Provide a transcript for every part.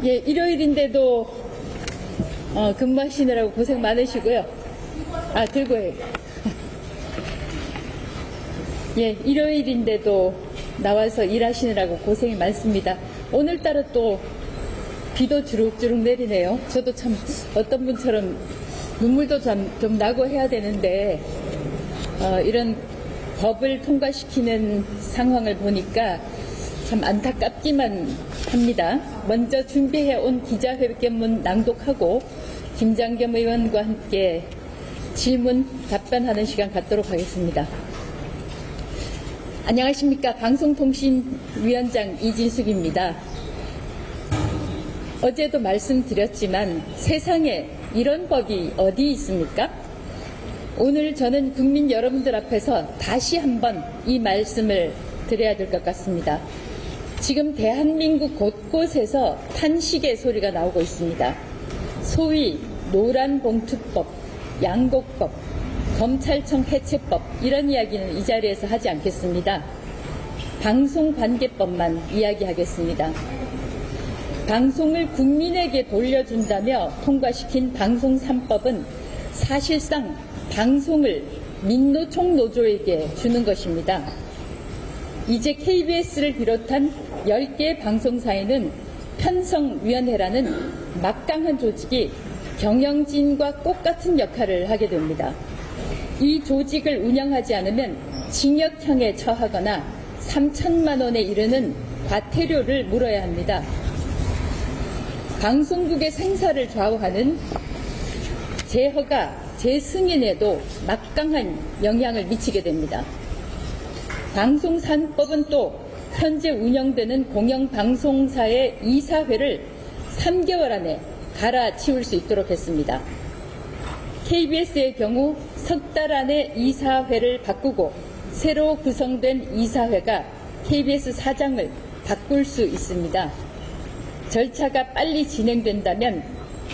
예, 일요일인데도 근무하시느라고 고생 많으시고요. 들고 해요. 예, 일요일인데도 나와서 일하시느라고 고생이 많습니다. 오늘따라 또 비도 주룩주룩 내리네요. 저도 참 어떤 분처럼 눈물도 좀 나고 해야 되는데 이런 법을 통과시키는 상황을 보니까 참 안타깝기만 합니다. 먼저 준비해 온 기자회견문 낭독하고 김장겸 의원과 함께 질문 답변하는 시간 갖도록 하겠습니다. 안녕하십니까. 방송통신위원장 이진숙입니다. 어제도 말씀드렸지만 세상에 이런 법이 어디 있습니까? 오늘 저는 국민 여러분들 앞에서 다시 한번 이 말씀을 드려야 될 것 같습니다. 지금 대한민국 곳곳에서 탄식의 소리가 나오고 있습니다. 소위 노란봉투법, 양곡법, 검찰청 해체법 이런 이야기는 이 자리에서 하지 않겠습니다. 방송관계법만 이야기하겠습니다. 방송을 국민에게 돌려준다며 통과시킨 방송 3법은 사실상 방송을 민노총 노조에게 주는 것입니다. 이제 KBS를 비롯한 10개 방송사에는 편성위원회라는 막강한 조직이 경영진과 똑같은 역할을 하게 됩니다. 이 조직을 운영하지 않으면 징역형에 처하거나 3천만 원에 이르는 과태료를 물어야 합니다. 방송국의 생사를 좌우하는 재허가, 재승인에도 막강한 영향을 미치게 됩니다. 방송 3법은 또 현재 운영되는 공영방송사의 이사회를 3개월 안에 갈아치울 수 있도록 했습니다. KBS의 경우 석 달 안에 이사회를 바꾸고 새로 구성된 이사회가 KBS 사장을 바꿀 수 있습니다. 절차가 빨리 진행된다면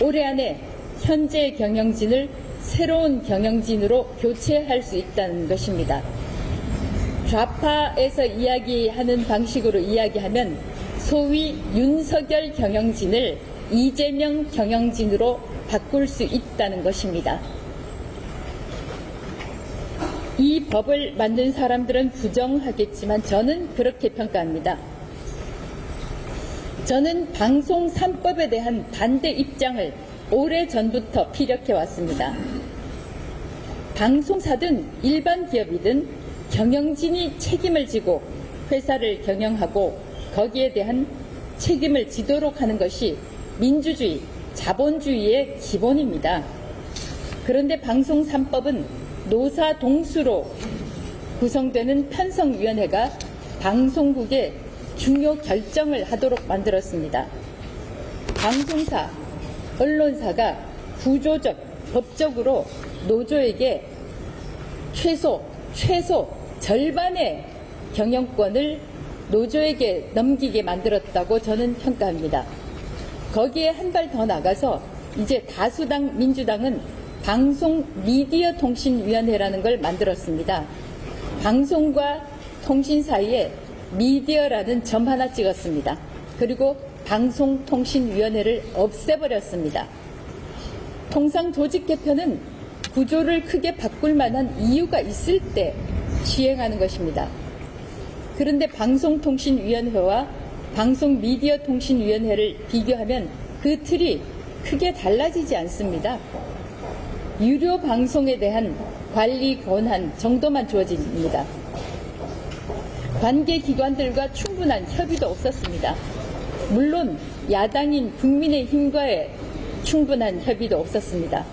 올해 안에 현재 경영진을 새로운 경영진으로 교체할 수 있다는 것입니다. 좌파에서 이야기하는 방식으로 이야기하면 소위 윤석열 경영진을 이재명 경영진으로 바꿀 수 있다는 것입니다. 이 법을 만든 사람들은 부정하겠지만 저는 그렇게 평가합니다. 저는 방송 3법에 대한 반대 입장을 오래전부터 피력해 왔습니다. 방송사든 일반 기업이든 경영진이 책임을 지고 회사를 경영하고 거기에 대한 책임을 지도록 하는 것이 민주주의, 자본주의의 기본입니다. 그런데 방송 3법은 노사 동수로 구성되는 편성위원회가 방송국의 중요 결정을 하도록 만들었습니다. 방송사, 언론사가 구조적, 법적으로 노조에게 최소 절반의 경영권을 노조에게 넘기게 만들었다고 저는 평가합니다. 거기에 한 발 더 나가서 이제 다수당 민주당은 방송 미디어 통신위원회라는 걸 만들었습니다. 방송과 통신 사이에 미디어라는 점 하나 찍었습니다. 그리고 방송통신위원회를 없애버렸습니다. 통상 조직 개편은 구조를 크게 바꿀 만한 이유가 있을 때 시행하는 것입니다. 그런데 방송통신위원회와 방송미디어통신위원회를 비교하면 그 틀이 크게 달라지지 않습니다. 유료 방송에 대한 관리 권한 정도만 주어집니다. 관계기관들과 충분한 협의도 없었습니다. 물론 야당인 국민의힘과의 충분한 협의도 없었습니다.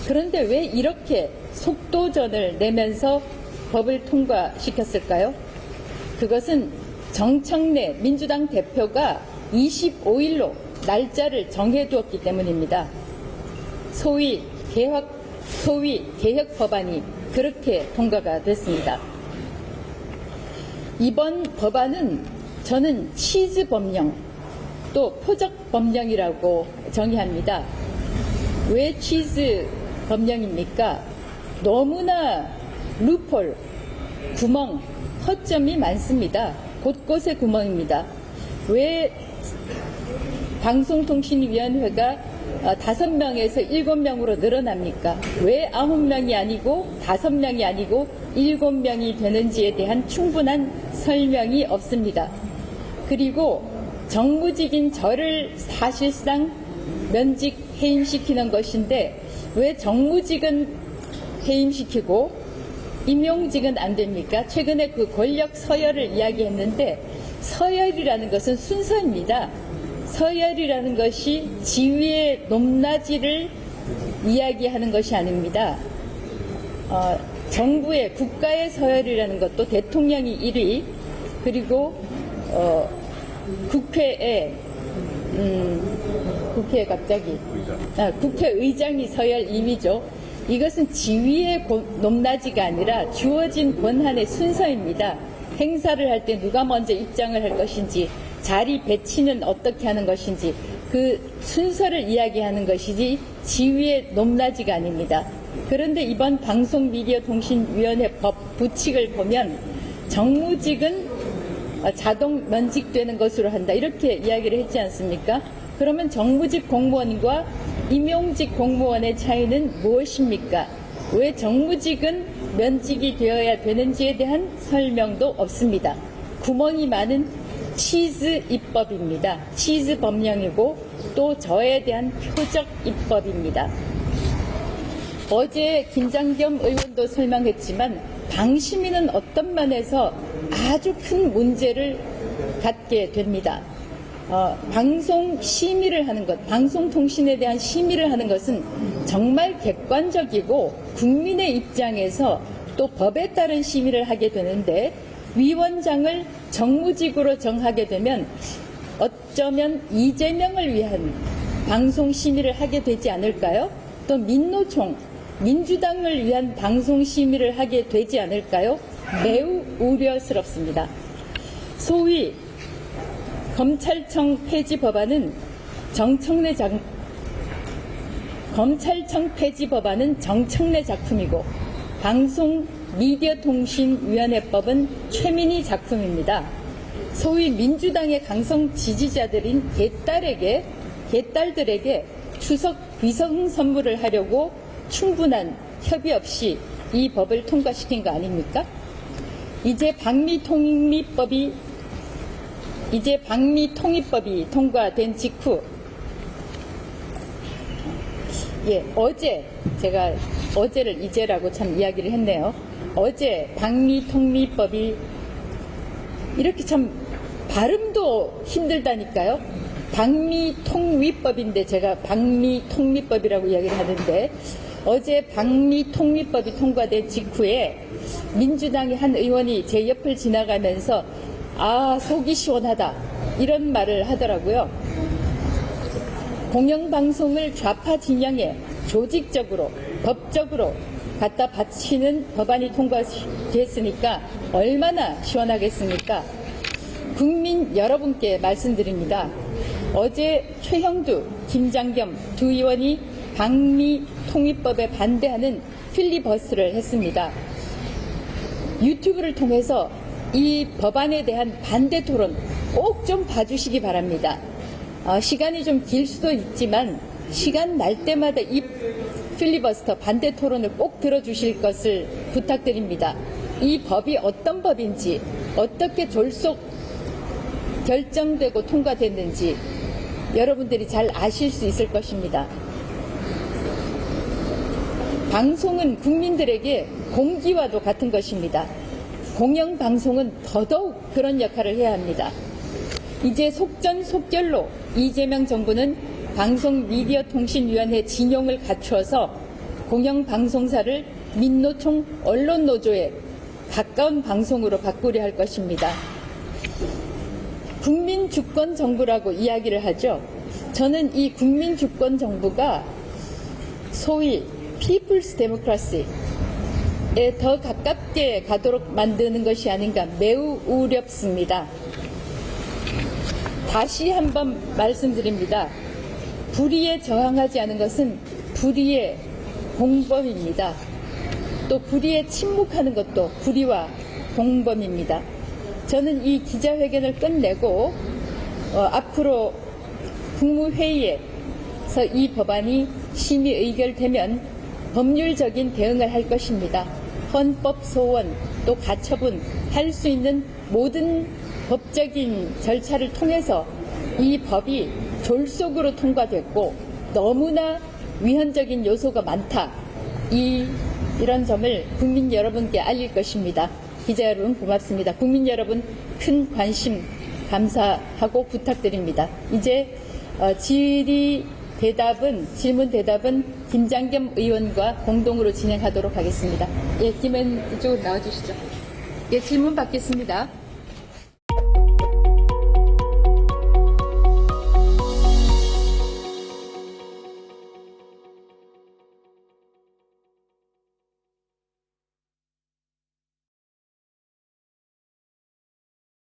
그런데 왜 이렇게 속도전을 내면서 법을 통과시켰을까요? 그것은 정청래 민주당 대표가 25일로 날짜를 정해두었기 때문입니다. 소위 개혁 법안이 그렇게 통과가 됐습니다. 이번 법안은 저는 치즈 법령 또 표적 법령이라고 정의합니다. 왜 치즈 법령입니까? 너무나 루폴, 구멍, 허점이 많습니다. 곳곳에 구멍입니다. 왜 방송통신위원회가 5명에서 7명으로 늘어납니까? 왜 9명이 아니고 5명이 아니고 7명이 되는지에 대한 충분한 설명이 없습니다. 그리고 정무직인 저를 사실상 면직 해임시키는 것인데 왜 정무직은 해임시키고 임용직은 안 됩니까? 최근에 그 권력 서열을 이야기했는데 서열이라는 것은 순서입니다. 서열이라는 것이 지위의 높낮이를 이야기하는 것이 아닙니다. 정부의 국가의 서열이라는 것도 대통령이 1위 그리고 국회의장이 서열 2위죠. 이것은 지위의 높낮이가 아니라 주어진 권한의 순서입니다. 행사를 할 때 누가 먼저 입장을 할 것인지 자리 배치는 어떻게 하는 것인지 그 순서를 이야기하는 것이지 지위의 높낮이가 아닙니다. 그런데 이번 방송미디어통신위원회 법 부칙을 보면 정무직은 자동 면직되는 것으로 한다 이렇게 이야기를 했지 않습니까? 그러면 정무직 공무원과 임용직 공무원의 차이는 무엇입니까? 왜 정무직은 면직이 되어야 되는지에 대한 설명도 없습니다. 구멍이 많은 치즈 입법입니다. 치즈 법령이고 또 저에 대한 표적 입법입니다. 어제 김장겸 의원도 설명했지만 방심위는 어떤 면에서 아주 큰 문제를 갖게 됩니다. 방송 심의를 하는 것, 방송통신에 대한 심의를 하는 것은 정말 객관적이고 국민의 입장에서 또 법에 따른 심의를 하게 되는데 위원장을 정무직으로 정하게 되면 어쩌면 이재명을 위한 방송 심의를 하게 되지 않을까요? 또 민노총, 민주당을 위한 방송 심의를 하게 되지 않을까요? 매우 우려스럽습니다. 소위 검찰청 폐지 법안은 검찰청 폐지 법안은 정청래 작품이고 방송미디어통신위원회법은 최민희 작품입니다. 소위 민주당의 강성 지지자들인 개딸들에게 추석 비상 선물을 하려고 충분한 협의 없이 이 법을 통과시킨 거 아닙니까? 이제 방미통일법이 통과된 직후 어제 제가 어제를 이제라고 참 이야기를 했네요. 어제 방미통일법이 이렇게 참 발음도 힘들다니까요. 방미통위법인데 제가 방미통리법이라고 이야기를 하는데 어제 방미통리법이 통과된 직후에 민주당의 한 의원이 제 옆을 지나가면서 속이 시원하다 이런 말을 하더라고요. 공영방송을 좌파 진영에 조직적으로 법적으로 갖다 바치는 법안이 통과됐으니까 얼마나 시원하겠습니까? 국민 여러분께 말씀드립니다. 어제 최형두, 김장겸 두 의원이 방미통일법에 반대하는 필리버스를 했습니다. 유튜브를 통해서 이 법안에 대한 반대 토론 꼭 좀 봐주시기 바랍니다. 시간이 좀 길 수도 있지만 시간 날 때마다 이 필리버스터 반대 토론을 꼭 들어주실 것을 부탁드립니다. 이 법이 어떤 법인지 어떻게 졸속 결정되고 통과됐는지 여러분들이 잘 아실 수 있을 것입니다. 방송은 국민들에게 공기와도 같은 것입니다. 공영방송은 더더욱 그런 역할을 해야 합니다. 이제 속전속결로 이재명 정부는 방송미디어통신위원회 진용을 갖추어서 공영방송사를 민노총 언론노조에 가까운 방송으로 바꾸려 할 것입니다. 국민주권정부라고 이야기를 하죠. 저는 이 국민주권정부가 소위 피플스 데모크라시에 더 가깝게 가도록 만드는 것이 아닌가 매우 우렵습니다. 다시 한번 말씀드립니다. 불의에 저항하지 않은 것은 불의의 공범입니다. 또 불의에 침묵하는 것도 불의와 공범입니다. 저는 이 기자회견을 끝내고 앞으로 국무회의에서 이 법안이 심의 의결되면 법률적인 대응을 할 것입니다. 헌법 소원 또 가처분 할 수 있는 모든 법적인 절차를 통해서 이 법이 졸속으로 통과됐고 너무나 위헌적인 요소가 많다. 이런 점을 국민 여러분께 알릴 것입니다. 기자 여러분 고맙습니다. 국민 여러분 큰 관심 감사하고 부탁드립니다. 이제 질문 대답은 김장겸 의원과 공동으로 진행하도록 하겠습니다. 예, 김 의원 이쪽으로 나와주시죠. 예, 질문 받겠습니다.